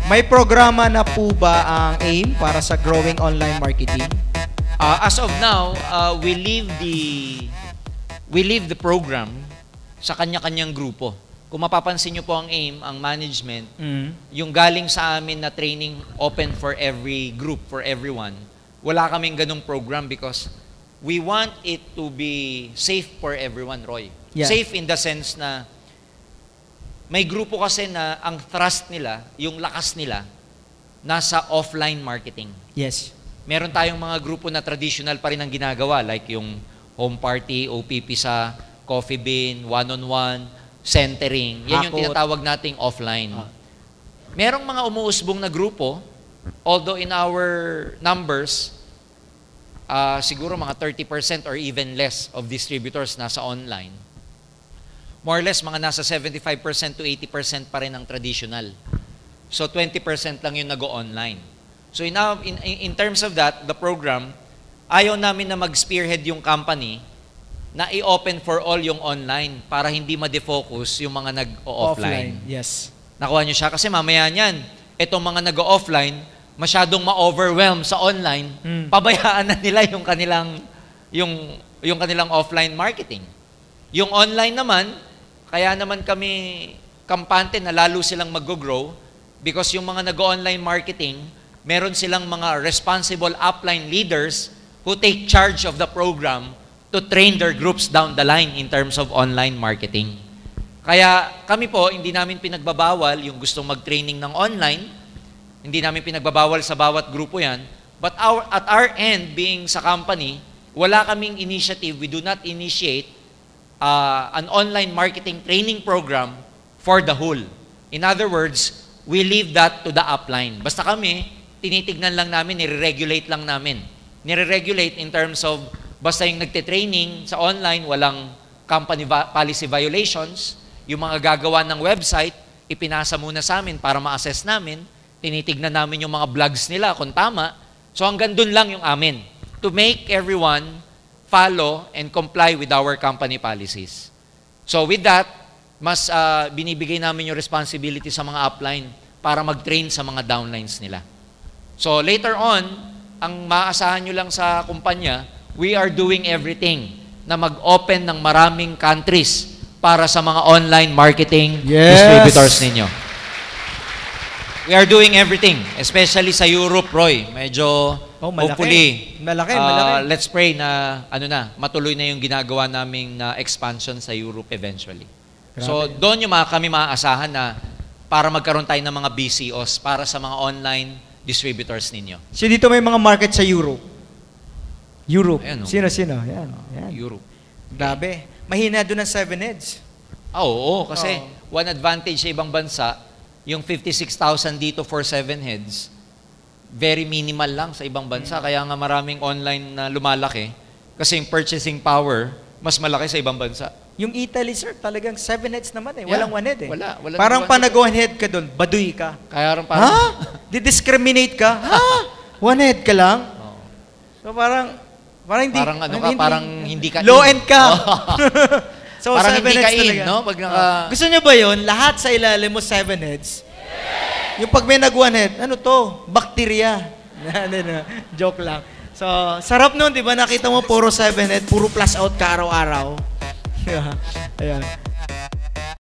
May programa na po ba ang AIM para sa growing online marketing? As of now, we leave the program sa kanya-kanyang grupo. Kung mapapansin nyo po ang AIM, ang management, yung galing sa amin na training open for every group, for everyone, wala kaming ganung program because we want it to be safe for everyone, Roy. Yeah. Safe in the sense na may grupo kasi na ang thrust nila, yung lakas nila, nasa offline marketing. Yes. Meron tayong mga grupo na traditional pa rin ang ginagawa, like yung home party, OPP sa coffee bean, one-on-one, centering. Yan yung tinatawag nating offline. Merong mga umuusbong na grupo, although in our numbers, siguro mga 30% or even less of distributors nasa online. More or less, mga nasa 75% to 80% pa rin ang traditional. So 20% lang yung nag-online. So in terms of that, the program, ayaw namin na mag-spearhead yung company na i-open for all yung online para hindi ma-defocus yung mga nag-offline. Yes. Nakuha nyo siya? Kasi mamaya niyan, itong mga nag-offline, masyadong ma-overwhelm sa online, pabayaan na nila yung kanilang offline marketing. Yung online naman, kaya naman kami kampante na lalo silang mag-grow because yung mga nag-online marketing, meron silang mga responsible upline leaders who take charge of the program to train their groups down the line in terms of online marketing. Kaya kami po, hindi namin pinagbabawal yung gustong mag-training ng online, hindi namin pinagbabawal sa bawat grupo yan, but at our end, being sa company, wala kaming initiative, we do not initiate an online marketing training program for the whole. In other words, we leave that to the upline. Basta kami, tinitignan lang namin, nire-regulate lang namin. Nire-regulate in terms of, basta yung nagte-training sa online, walang company policy violations, yung mga gagawa ng website, ipinasa muna sa amin para ma-assess namin, tinitignan namin yung mga blogs nila kung tama. So hanggang dun lang yung amin. To make everyone follow and comply with our company policies. So with that, mas binibigay namin yung responsibility sa mga upline para mag-train sa mga downlines nila. So later on, ang maaasahan nyo lang sa kumpanya, we are doing everything na mag-open ng maraming countries para sa mga online marketing distributors ninyo. We are doing everything, especially sa Europe, Roy. Medyo, hopefully, malaki. Let's pray na, matuloy na yung ginagawa naming expansion sa Europe eventually. Grabe. So, doon yung kami maaasahan na para magkaroon tayo ng mga BCOs para sa mga online distributors ninyo. So, dito may mga market sa Europe. Ayan, Sino? Yan. Europe. Grabe. Mahina doon ang 7 heads. Oo, kasi one advantage sa ibang bansa, yung 56,000 dito for 7 heads, very minimal lang sa ibang bansa. Kaya nga maraming online na lumalaki kasi yung purchasing power, mas malaki sa ibang bansa. Yung Italy, sir, talagang 7 heads naman eh. Walang 1 head eh. Wala parang pa nag-1 head ka doon, baduy ka. Kaya rin parang... Ha? Didiscriminate ka? Ha? 1 head ka lang? So parang hindi... Parang hindi ka low end ka. So, parang 7 hindi heads ka in, talaga. no? Pag Gusto nyo ba yun? Lahat sa ilalim mo 7 heads? Yung pag may nag-1 head, ano to? Bakterya. Joke lang. So, sarap nun, di ba? Nakita mo puro 7 head, puro plus out ka araw-araw. Ayan.